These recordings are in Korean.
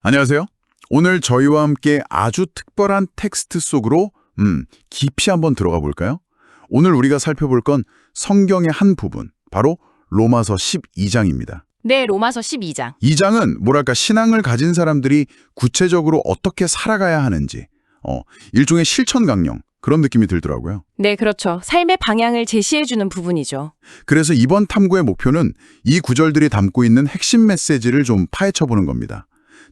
안녕하세요. 오늘 저희와 함께 아주 특별한 텍스트 속으로 깊이 한번 들어가 볼까요? 오늘 우리가 살펴볼 건 성경의 한 부분, 바로 로마서 12장입니다. 네, 로마서 12장. 이 장은 뭐랄까 신앙을 가진 사람들이 구체적으로 어떻게 살아가야 하는지 일종의 실천 강령, 그런 느낌이 들더라고요. 네, 그렇죠. 삶의 방향을 제시해주는 부분이죠. 그래서 이번 탐구의 목표는 이 구절들이 담고 있는 핵심 메시지를 좀 파헤쳐보는 겁니다.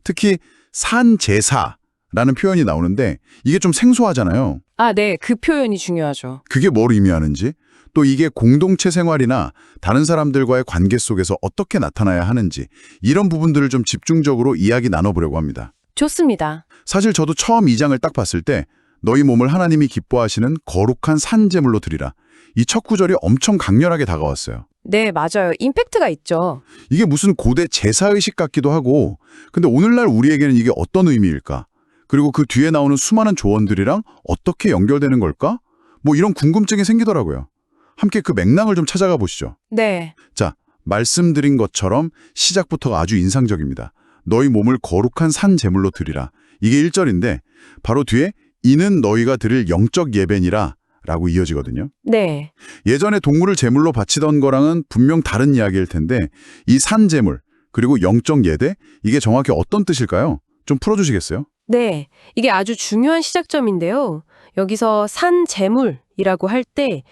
특히 산제사라는 표현이 나오는데 이게 좀 생소하잖아요. 아, 네, 그 표현이 중요하죠. 그게 뭘 의미하는지, 또 이게 공동체 생활이나 다른 사람들과의 관계 속에서 어떻게 나타나야 하는지, 이런 부분들을 좀 집중적으로 이야기 나눠보려고 합니다. 좋습니다. 사실 저도 처음 이 장을 딱 봤을 때 너희 몸을 하나님이 기뻐하시는 거룩한 산제물로 드리라, 이 첫 구절이 엄청 강렬하게 다가왔어요. 네, 맞아요. 임팩트가 있죠. 이게 무슨 고대 제사의식 같기도 하고, 근데 오늘날 우리에게는 이게 어떤 의미일까? 그리고 그 뒤에 나오는 수많은 조언들이랑 어떻게 연결되는 걸까? 뭐 이런 궁금증이 생기더라고요. 함께 그 맥락을 좀 찾아가 보시죠. 네, 자, 말씀드린 것처럼 시작부터가 아주 인상적입니다. 너희 몸을 거룩한 산 제물로 드리라. 이게 1절인데 바로 뒤에 이는 너희가 드릴 영적 예배니라 라고 이어지거든요. 네. 예전에 동물을 제물로 바치던 거랑은 분명 다른 이야기일 텐데 이 산 제물 그리고 영적 예대, 이게 정확히 어떤 뜻일까요? 좀 풀어주시겠어요? 네, 이게 아주 중요한 시작점인데요. 여기서 산제물이라고 할 때,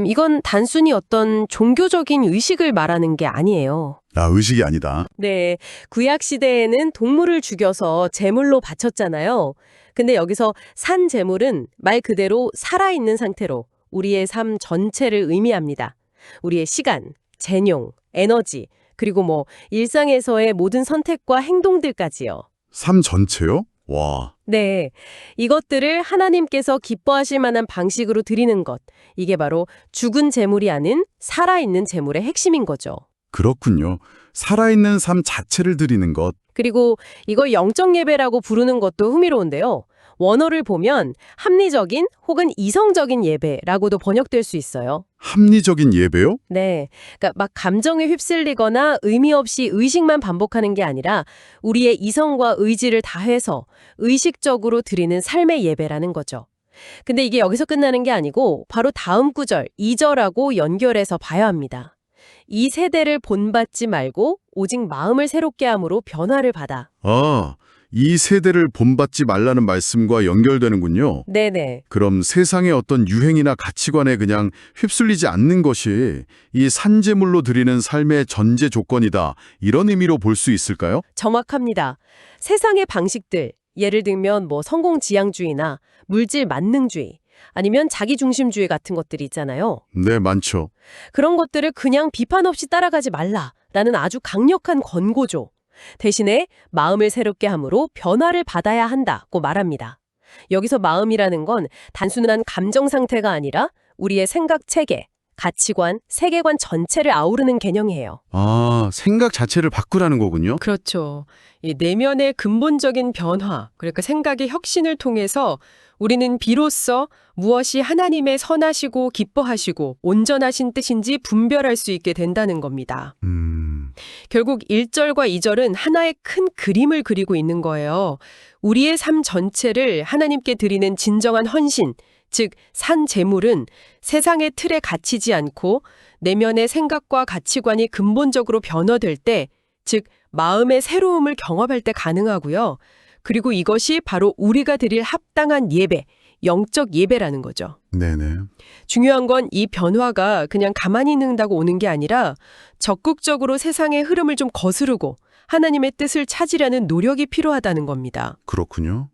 이건 단순히 어떤 종교적인 의식을 말하는 게 아니에요. 아, 의식이 아니다. 네, 구약 시대에는 동물을 죽여서 제물로 바쳤잖아요. 근데 여기서 산 제물은 말 그대로 살아있는 상태로 우리의 삶 전체를 의미합니다. 우리의 시간, 재용, 에너지, 그리고 뭐 일상에서의 모든 선택과 행동들까지요. 삶 전체요? 와, 네, 이것들을 하나님께서 기뻐하실 만한 방식으로 드리는 것, 이게 바로 죽은 제물이 아닌 살아있는 제물의 핵심인 거죠. 그렇군요. 살아있는 삶 자체를 드리는 것. 그리고 이걸 영적 예배라고 부르는 것도 흥미로운데요. 원어를 보면 합리적인 혹은 이성적인 예배라고도 번역될 수 있어요. 합리적인 예배요? 네, 그러니까 막 감정에 휩쓸리거나 의미 없이 의식만 반복하는 게 아니라 우리의 이성과 의지를 다해서 의식적으로 드리는 삶의 예배라는 거죠. 근데 이게 여기서 끝나는 게 아니고 바로 다음 구절, 2절하고 연결해서 봐야 합니다. 이 세대를 본받지 말고 오직 마음을 새롭게 함으로 변화를 받아. 아, 이 세대를 본받지 말라는 말씀과 연결되는군요. 네네. 그럼 세상의 어떤 유행이나 가치관에 그냥 휩쓸리지 않는 것이 이 산제물로 드리는 삶의 전제 조건이다, 이런 의미로 볼 수 있을까요? 정확합니다. 세상의 방식들, 예를 들면 뭐 성공지향주의나 물질 만능주의, 아니면 자기중심주의 같은 것들이 있잖아요. 네, 많죠. 그런 것들을 그냥 비판 없이 따라가지 말라라는 아주 강력한 권고죠. 대신에 마음을 새롭게 함으로 변화를 받아야 한다고 말합니다. 여기서 마음이라는 건 단순한 감정 상태가 아니라 우리의 생각 체계, 가치관, 세계관 전체를 아우르는 개념이에요. 아, 생각 자체를 바꾸라는 거군요. 그렇죠. 이 내면의 근본적인 변화, 그러니까 생각의 혁신을 통해서 우리는 비로소 무엇이 하나님의 선하시고 기뻐하시고 온전하신 뜻인지 분별할 수 있게 된다는 겁니다. 결국 1절과 2절은 하나의 큰 그림을 그리고 있는 거예요. 우리의 삶 전체를 하나님께 드리는 진정한 헌신, 즉 산 제물은 세상의 틀에 갇히지 않고 내면의 생각과 가치관이 근본적으로 변화될 때, 즉 마음의 새로움을 경험할 때 가능하고요. 그리고 이것이 바로 우리가 드릴 합당한 예배, 영적 예배라는 거죠. 네네. 중요한 건 이 변화가 그냥 가만히 있는다고 오는 게 아니라 적극적으로 세상의 흐름을 좀 거스르고 하나님의 뜻을 찾으려는 노력이 필요하다는 겁니다. 그렇군요.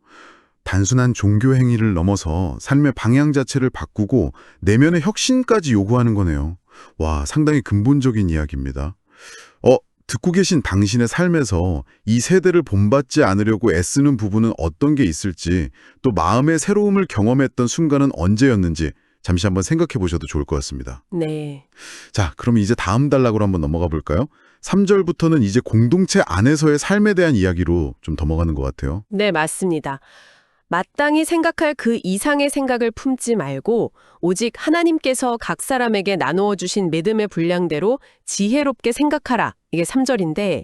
단순한 종교 행위를 넘어서 삶의 방향 자체를 바꾸고 내면의 혁신까지 요구하는 거네요. 와, 상당히 근본적인 이야기입니다. 듣고 계신 당신의 삶에서 이 세대를 본받지 않으려고 애쓰는 부분은 어떤 게 있을지, 또 마음의 새로움을 경험했던 순간은 언제였는지 잠시 한번 생각해 보셔도 좋을 것 같습니다. 네. 자, 그럼 이제 다음 단락으로 한번 넘어가 볼까요? 3절부터는 이제 공동체 안에서의 삶에 대한 이야기로 좀 넘어가는 것 같아요. 네, 맞습니다. 마땅히 생각할 그 이상의 생각을 품지 말고 오직 하나님께서 각 사람에게 나누어 주신 믿음의 분량대로 지혜롭게 생각하라. 이게 3절인데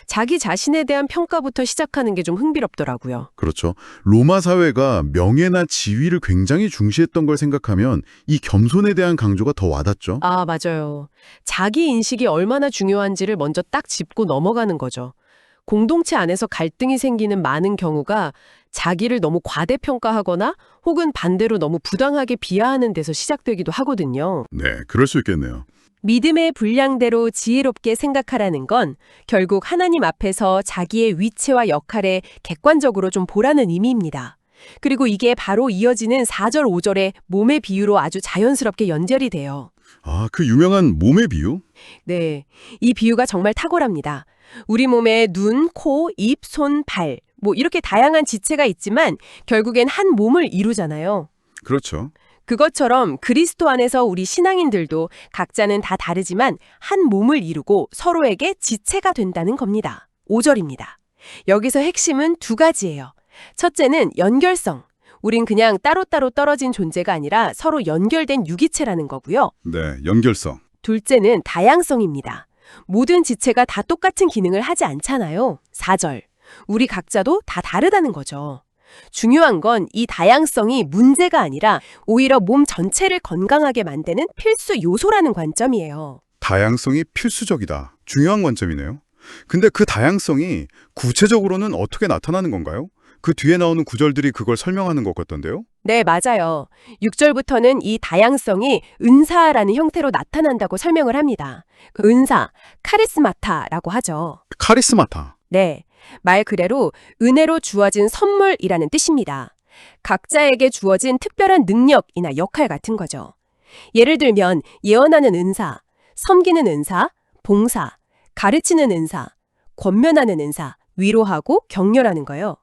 자기 자신에 대한 평가부터 시작하는 게 좀 흥미롭더라고요. 그렇죠. 로마 사회가 명예나 지위를 굉장히 중시했던 걸 생각하면 이 겸손에 대한 강조가 더 와닿죠. 아, 맞아요. 자기 인식이 얼마나 중요한지를 먼저 딱 짚고 넘어가는 거죠. 공동체 안에서 갈등이 생기는 많은 경우가 자기를 너무 과대평가하거나 혹은 반대로 너무 부당하게 비하하는 데서 시작되기도 하거든요. 네, 그럴 수 있겠네요. 믿음의 분량대로 지혜롭게 생각하라는 건 결국 하나님 앞에서 자기의 위치와 역할에 객관적으로 좀 보라는 의미입니다. 그리고 이게 바로 이어지는 4절, 5절의 몸의 비유로 아주 자연스럽게 연결이 돼요. 아, 그 유명한 몸의 비유? 네, 이 비유가 정말 탁월합니다. 우리 몸에 눈, 코, 입, 손, 발, 이렇게 다양한 지체가 있지만 결국엔 한 몸을 이루잖아요. 그렇죠. 그것처럼 그리스도 안에서 우리 신앙인들도 각자는 다 다르지만 한 몸을 이루고 서로에게 지체가 된다는 겁니다. 5절입니다. 여기서 핵심은 두 가지예요. 첫째는 연결성. 우린 그냥 따로따로 떨어진 존재가 아니라 서로 연결된 유기체라는 거고요. 네, 연결성. 둘째는 다양성입니다. 모든 지체가 다 똑같은 기능을 하지 않잖아요. 4절. 우리 각자도 다 다르다는 거죠. 중요한 건 이 다양성이 문제가 아니라 오히려 몸 전체를 건강하게 만드는 필수 요소라는 관점이에요. 다양성이 필수적이다. 중요한 관점이네요. 근데 그 다양성이 구체적으로는 어떻게 나타나는 건가요? 그 뒤에 나오는 구절들이 그걸 설명하는 것 같던데요? 네, 맞아요. 6절부터는 이 다양성이 은사라는 형태로 나타난다고 설명을 합니다. 그 은사, 카리스마타라고 하죠. 카리스마타. 네, 말 그대로 은혜로 주어진 선물이라는 뜻입니다. 각자에게 주어진 특별한 능력이나 역할 같은 거죠. 예를 들면 예언하는 은사, 섬기는 은사, 봉사, 가르치는 은사, 권면하는 은사, 위로하고 격려하는 거요.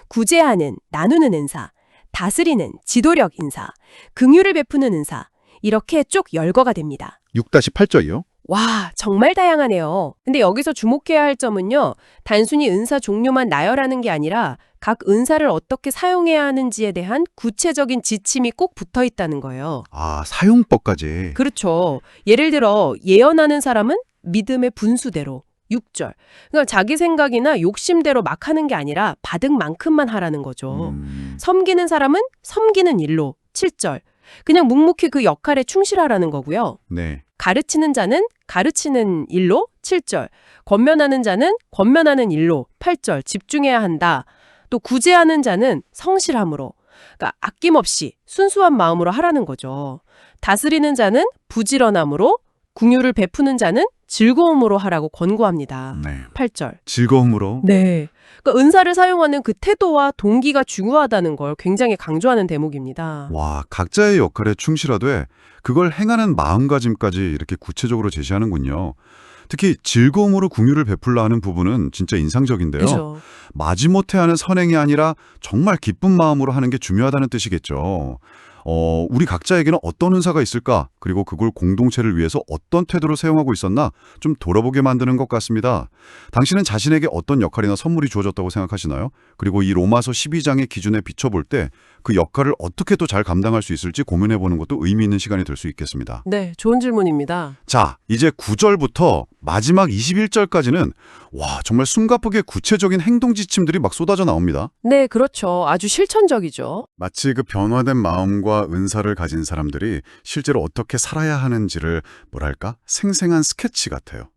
구제하는, 나누는 은사, 다스리는 지도력 인사, 긍휼을 베푸는 은사, 이렇게 쭉 열거가 됩니다. 6-8절이요? 와, 정말 다양하네요. 근데 여기서 주목해야 할 점은요, 단순히 은사 종류만 나열하는 게 아니라 각 은사를 어떻게 사용해야 하는지에 대한 구체적인 지침이 꼭 붙어 있다는 거예요. 아, 사용법까지. 그렇죠. 예를 들어 예언하는 사람은 믿음의 분수대로 6절. 그러니까 자기 생각이나 욕심대로 막 하는 게 아니라 받은 만큼만 하라는 거죠. 섬기는 사람은 섬기는 일로 7절. 그냥 묵묵히 그 역할에 충실하라는 거고요. 네. 가르치는 자는 가르치는 일로 7절. 권면하는 자는 권면하는 일로 8절. 집중해야 한다. 또 구제하는 자는 성실함으로. 그러니까 아낌없이 순수한 마음으로 하라는 거죠. 다스리는 자는 부지런함으로, 긍휼을 베푸는 자는 즐거움으로 하라고 권고합니다. 네. 8절. 즐거움으로. 네. 그러니까 은사를 사용하는 그 태도와 동기가 중요하다는 걸 굉장히 강조하는 대목입니다. 와, 각자의 역할에 충실하되 그걸 행하는 마음가짐까지 이렇게 구체적으로 제시하는군요. 특히 즐거움으로 긍휼을 베풀라 하는 부분은 진짜 인상적인데요. 그죠. 마지못해 하는 선행이 아니라 정말 기쁜 마음으로 하는 게 중요하다는 뜻이겠죠. 우리 각자에게는 어떤 은사가 있을까? 그리고 그걸 공동체를 위해서 어떤 태도로 사용하고 있었나? 좀 돌아보게 만드는 것 같습니다. 당신은 자신에게 어떤 역할이나 선물이 주어졌다고 생각하시나요? 그리고 이 로마서 12장의 기준에 비춰볼 때 그 역할을 어떻게 또 잘 감당할 수 있을지 고민해보는 것도 의미 있는 시간이 될 수 있겠습니다. 네, 좋은 질문입니다. 자, 이제 9절부터 마지막 21절까지는 와, 정말 숨가쁘게 구체적인 행동 지침들이 막 쏟아져 나옵니다. 네, 그렇죠. 아주 실천적이죠. 마치 그 변화된 마음과 은사를 가진 사람들이 실제로 어떻게 살아야 하는지를 뭐랄까 생생한 스케치 같아요.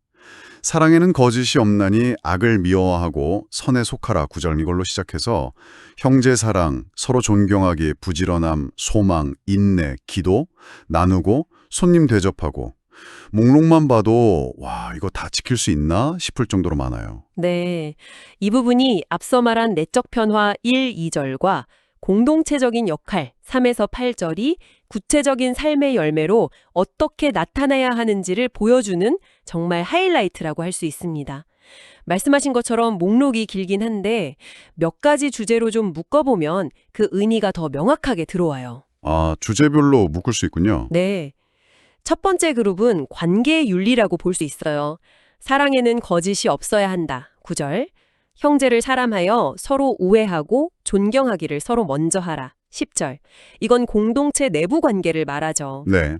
사랑에는 거짓이 없나니 악을 미워하고 선에 속하라 9절 이걸로 시작해서 형제 사랑, 서로 존경하기, 부지런함, 소망, 인내, 기도, 나누고 손님 대접하고 목록만 봐도 와 이거 다 지킬 수 있나 싶을 정도로 많아요. 네, 이 부분이 앞서 말한 내적 변화 1, 2절과 공동체적인 역할 3에서 8절이 구체적인 삶의 열매로 어떻게 나타나야 하는지를 보여주는 정말 하이라이트라고 할 수 있습니다. 말씀하신 것처럼 목록이 길긴 한데 몇 가지 주제로 좀 묶어보면 그 의미가 더 명확하게 들어와요. 아, 주제별로 묶을 수 있군요. 네. 첫 번째 그룹은 관계의 윤리라고 볼 수 있어요. 사랑에는 거짓이 없어야 한다. 9절. 형제를 사람하여 서로 우애하고 존경하기를 서로 먼저 하라. 10절. 이건 공동체 내부 관계를 말하죠. 네.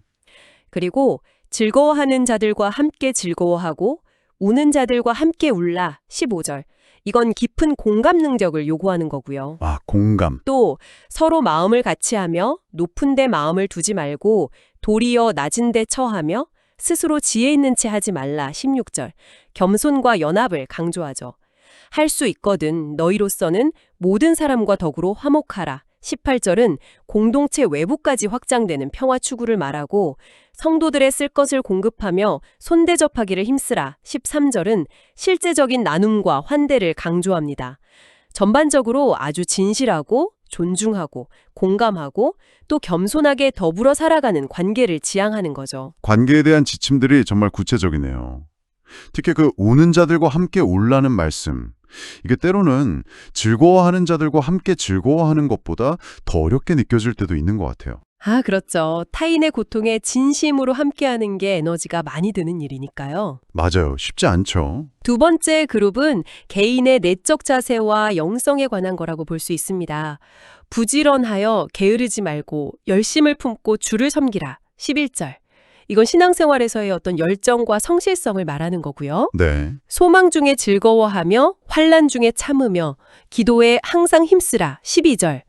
그리고 즐거워하는 자들과 함께 즐거워하고 우는 자들과 함께 울라. 15절. 이건 깊은 공감 능력을 요구하는 거고요. 아, 공감. 또 서로 마음을 같이 하며 높은 데 마음을 두지 말고 도리어 낮은 데 처하며 스스로 지혜 있는 채 하지 말라. 16절. 겸손과 연합을 강조하죠. 할 수 있거든 너희로서는 모든 사람과 더불어 화목하라. 18절은 공동체 외부까지 확장되는 평화 추구를 말하고 성도들의 쓸 것을 공급하며 손대접하기를 힘쓰라. 13절은 실제적인 나눔과 환대를 강조합니다. 전반적으로 아주 진실하고 존중하고 공감하고 또 겸손하게 더불어 살아가는 관계를 지향하는 거죠. 관계에 대한 지침들이 정말 구체적이네요. 특히 그 우는 자들과 함께 울라는 말씀. 이게 때로는 즐거워하는 자들과 함께 즐거워하는 것보다 더 어렵게 느껴질 때도 있는 것 같아요. 아, 그렇죠. 타인의 고통에 진심으로 함께하는 게 에너지가 많이 드는 일이니까요. 맞아요. 쉽지 않죠. 두 번째 그룹은 개인의 내적 자세와 영성에 관한 거라고 볼 수 있습니다. 부지런하여 게으르지 말고 열심을 품고 주를 섬기라. 11절. 이건 신앙생활에서의 어떤 열정과 성실성을 말하는 거고요. 네. 소망 중에 즐거워하며 환난 중에 참으며 기도에 항상 힘쓰라. 12절.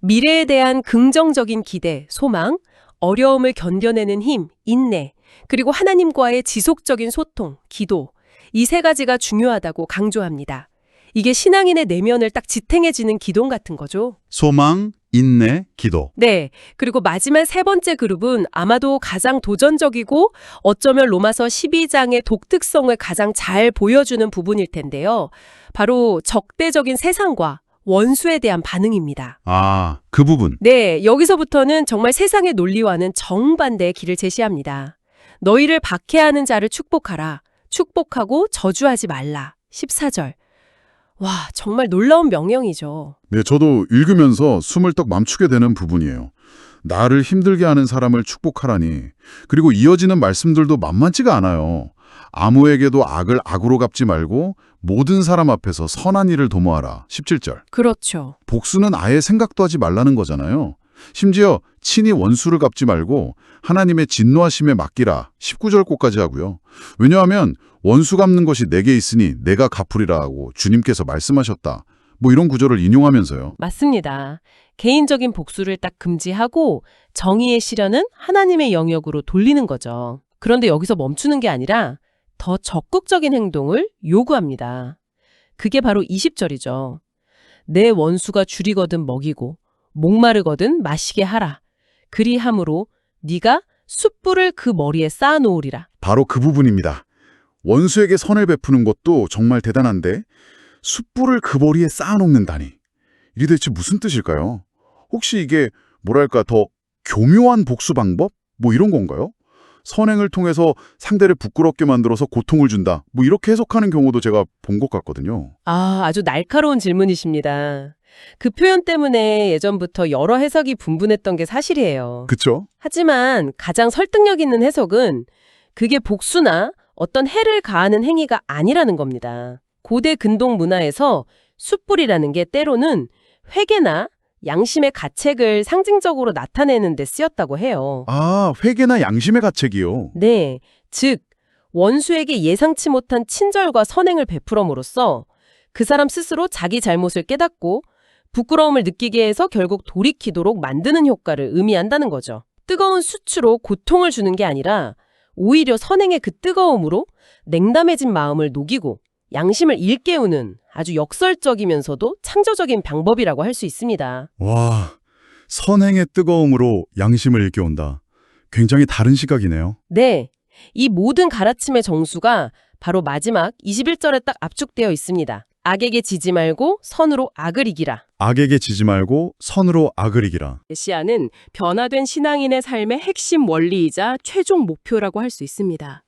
미래에 대한 긍정적인 기대, 소망, 어려움을 견뎌내는 힘, 인내, 그리고 하나님과의 지속적인 소통, 기도. 이 세 가지가 중요하다고 강조합니다. 이게 신앙인의 내면을 딱 지탱해지는 기둥 같은 거죠. 소망, 인내, 기도. 네. 그리고 마지막 세 번째 그룹은 아마도 가장 도전적이고 어쩌면 로마서 12장의 독특성을 가장 잘 보여주는 부분일 텐데요. 바로 적대적인 세상과 원수에 대한 반응입니다. 아, 그 부분. 네, 여기서부터는 정말 세상의 논리와는 정반대의 길을 제시합니다. 너희를 박해하는 자를 축복하라. 축복하고 저주하지 말라. 14절. 와, 정말 놀라운 명령이죠. 네, 저도 읽으면서 숨을 떡 멈추게 되는 부분이에요. 나를 힘들게 하는 사람을 축복하라니. 그리고 이어지는 말씀들도 만만치가 않아요. 아무에게도 악을 악으로 갚지 말고 모든 사람 앞에서 선한 일을 도모하라. 17절. 그렇죠. 복수는 아예 생각도 하지 말라는 거잖아요. 심지어 친히 원수를 갚지 말고 하나님의 진노하심에 맡기라. 19절까지 하고요. 왜냐하면 원수 갚는 것이 내게 있으니 내가 갚으리라 하고 주님께서 말씀하셨다. 뭐 이런 구절을 인용하면서요. 맞습니다. 개인적인 복수를 딱 금지하고 정의의 실현은 하나님의 영역으로 돌리는 거죠. 그런데 여기서 멈추는 게 아니라 더 적극적인 행동을 요구합니다. 그게 바로 20절이죠. 내 원수가 줄이거든 먹이고 목마르거든 마시게 하라. 그리함으로 네가 숯불을 그 머리에 쌓아놓으리라. 바로 그 부분입니다. 원수에게 선을 베푸는 것도 정말 대단한데 숯불을 그 머리에 쌓아놓는다니. 이게 대체 무슨 뜻일까요? 혹시 이게 뭐랄까 더 교묘한 복수 방법? 뭐 이런 건가요? 선행을 통해서 상대를 부끄럽게 만들어서 고통을 준다. 뭐 이렇게 해석하는 경우도 제가 본 것 같거든요. 아, 아주 날카로운 질문이십니다. 그 표현 때문에 예전부터 여러 해석이 분분했던 게 사실이에요. 그쵸? 하지만 가장 설득력 있는 해석은 그게 복수나 어떤 해를 가하는 행위가 아니라는 겁니다. 고대 근동 문화에서 숯불이라는 게 때로는 회개나 양심의 가책을 상징적으로 나타내는 데 쓰였다고 해요. 아, 회개나 양심의 가책이요. 네, 즉 원수에게 예상치 못한 친절과 선행을 베풀음으로써 그 사람 스스로 자기 잘못을 깨닫고 부끄러움을 느끼게 해서 결국 돌이키도록 만드는 효과를 의미한다는 거죠. 뜨거운 수치로 고통을 주는 게 아니라 오히려 선행의 그 뜨거움으로 냉담해진 마음을 녹이고 양심을 일깨우는 아주 역설적이면서도 창조적인 방법이라고 할 수 있습니다. 와, 선행의 뜨거움으로 양심을 일깨운다. 굉장히 다른 시각이네요. 네, 이 모든 가르침의 정수가 바로 마지막 21절에 딱 압축되어 있습니다. 악에게 지지 말고 선으로 악을 이기라. 악에게 지지 말고 선으로 악을 이기라. 메시아는 변화된 신앙인의 삶의 핵심 원리이자 최종 목표라고 할 수 있습니다.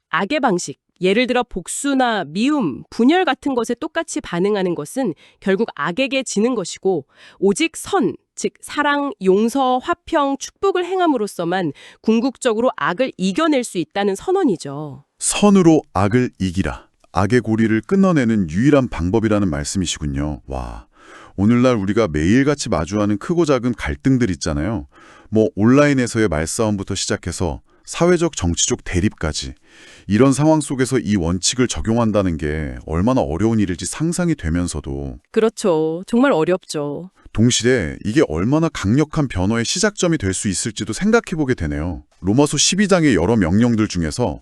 악의 방식, 예를 들어 복수나 미움, 분열 같은 것에 똑같이 반응하는 것은 결국 악에게 지는 것이고 오직 선, 즉 사랑, 용서, 화평, 축복을 행함으로써만 궁극적으로 악을 이겨낼 수 있다는 선언이죠. 선으로 악을 이기라. 악의 고리를 끊어내는 유일한 방법이라는 말씀이시군요. 와, 오늘날 우리가 매일같이 마주하는 크고 작은 갈등들 있잖아요. 뭐 온라인에서의 말싸움부터 시작해서 사회적 정치적 대립까지. 이런 상황 속에서 이 원칙을 적용한다는 게 얼마나 어려운 일일지 상상이 되면서도 그렇죠. 정말 어렵죠. 동시에 이게 얼마나 강력한 변화의 시작점이 될 수 있을지도 생각해보게 되네요. 로마서 12장의 여러 명령들 중에서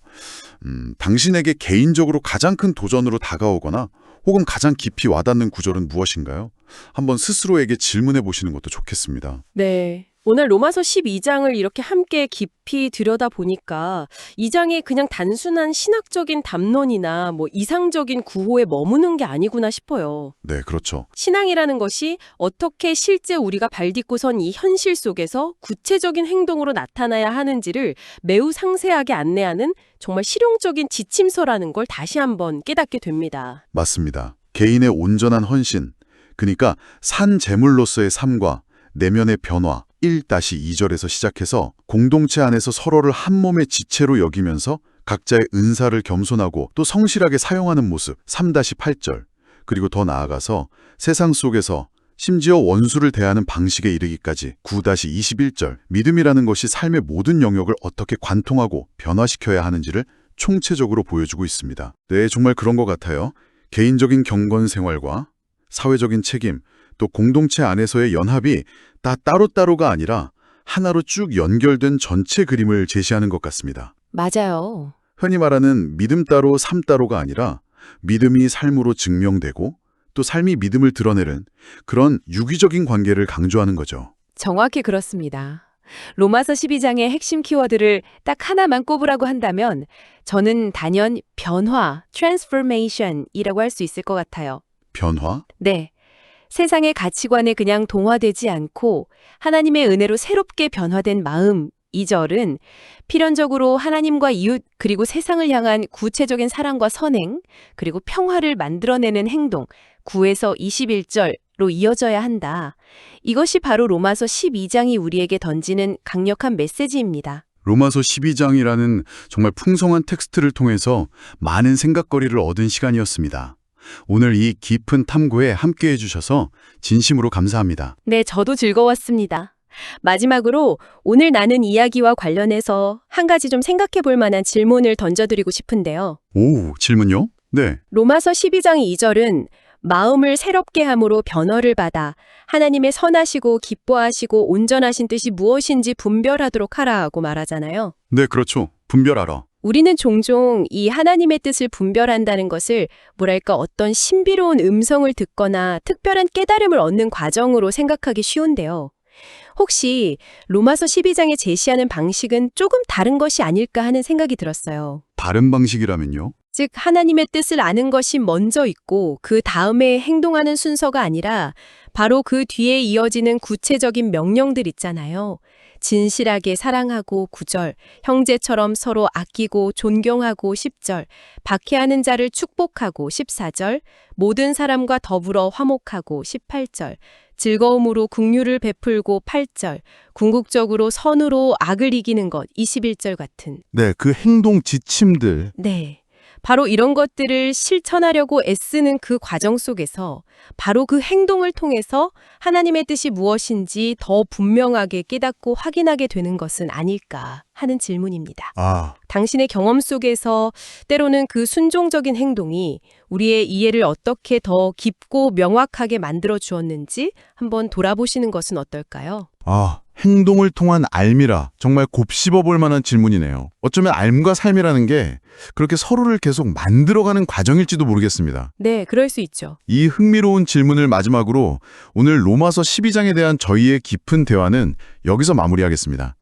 당신에게 개인적으로 가장 큰 도전으로 다가오거나 혹은 가장 깊이 와닿는 구절은 무엇인가요? 한번 스스로에게 질문해 보시는 것도 좋겠습니다. 네. 오늘 로마서 12장을 이렇게 함께 깊이 들여다보니까 이 장이 그냥 단순한 신학적인 담론이나 이상적인 구호에 머무는 게 아니구나 싶어요. 네, 그렇죠. 신앙이라는 것이 어떻게 실제 우리가 발딛고 선 이 현실 속에서 구체적인 행동으로 나타나야 하는지를 매우 상세하게 안내하는 정말 실용적인 지침서라는 걸 다시 한번 깨닫게 됩니다. 맞습니다. 개인의 온전한 헌신, 그러니까 산 제물로서의 삶과 내면의 변화, 1-2절에서 시작해서 공동체 안에서 서로를 한 몸의 지체로 여기면서 각자의 은사를 겸손하고 또 성실하게 사용하는 모습, 3-8절, 그리고 더 나아가서 세상 속에서 심지어 원수를 대하는 방식에 이르기까지 9-21절, 믿음이라는 것이 삶의 모든 영역을 어떻게 관통하고 변화시켜야 하는지를 총체적으로 보여주고 있습니다. 네, 정말 그런 것 같아요. 개인적인 경건 생활과 사회적인 책임, 또 공동체 안에서의 연합이 다 따로따로가 아니라 하나로 쭉 연결된 전체 그림을 제시하는 것 같습니다. 맞아요. 흔히 말하는 믿음 따로 삶 따로가 아니라 믿음이 삶으로 증명되고 또 삶이 믿음을 드러내는 그런 유기적인 관계를 강조하는 거죠. 정확히 그렇습니다. 로마서 12장의 핵심 키워드를 딱 하나만 꼽으라고 한다면 저는 단연 변화, transformation이라고 할 수 있을 것 같아요. 변화? 네. 세상의 가치관에 그냥 동화되지 않고 하나님의 은혜로 새롭게 변화된 마음, 이 절은 필연적으로 하나님과 이웃 그리고 세상을 향한 구체적인 사랑과 선행, 그리고 평화를 만들어내는 행동, 9-21절로 이어져야 한다. 이것이 바로 로마서 12장이 우리에게 던지는 강력한 메시지입니다. 로마서 12장이라는 정말 풍성한 텍스트를 통해서 많은 생각거리를 얻은 시간이었습니다. 오늘 이 깊은 탐구에 함께해 주셔서 진심으로 감사합니다. 네, 저도 즐거웠습니다. 마지막으로 오늘 나눈 이야기와 관련해서 한 가지 좀 생각해 볼 만한 질문을 던져드리고 싶은데요. 오, 질문요? 네. 로마서 12장 2절은 마음을 새롭게 함으로 변화를 받아 하나님의 선하시고 기뻐하시고 온전하신 뜻이 무엇인지 분별하도록 하라고 말하잖아요. 네, 그렇죠. 분별하라. 우리는 종종 이 하나님의 뜻을 분별한다는 것을 어떤 신비로운 음성을 듣거나 특별한 깨달음을 얻는 과정으로 생각하기 쉬운데요. 혹시 로마서 12장에 제시하는 방식은 조금 다른 것이 아닐까 하는 생각이 들었어요. 다른 방식이라면요? 즉 하나님의 뜻을 아는 것이 먼저 있고 그 다음에 행동하는 순서가 아니라 바로 그 뒤에 이어지는 구체적인 명령들 있잖아요. 진실하게 사랑하고 9절, 형제처럼 서로 아끼고 존경하고 10절, 박해하는 자를 축복하고 14절, 모든 사람과 더불어 화목하고 18절, 즐거움으로 긍휼을 베풀고 8절, 궁극적으로 선으로 악을 이기는 것 21절 같은. 네, 그 행동 지침들. 네. 바로 이런 것들을 실천하려고 애쓰는 그 과정 속에서 바로 그 행동을 통해서 하나님의 뜻이 무엇인지 더 분명하게 깨닫고 확인하게 되는 것은 아닐까 하는 질문입니다. 당신의 경험 속에서 때로는 그 순종적인 행동이 우리의 이해를 어떻게 더 깊고 명확하게 만들어 주었는지 한번 돌아보시는 것은 어떨까요? 행동을 통한 알미라. 정말 곱씹어 볼 만한 질문이네요. 어쩌면 삶과 삶이라는 게 그렇게 서로를 계속 만들어가는 과정일지도 모르겠습니다. 네, 그럴 수 있죠. 이 흥미로운 질문을 마지막으로 오늘 로마서 12장에 대한 저희의 깊은 대화는 여기서 마무리하겠습니다.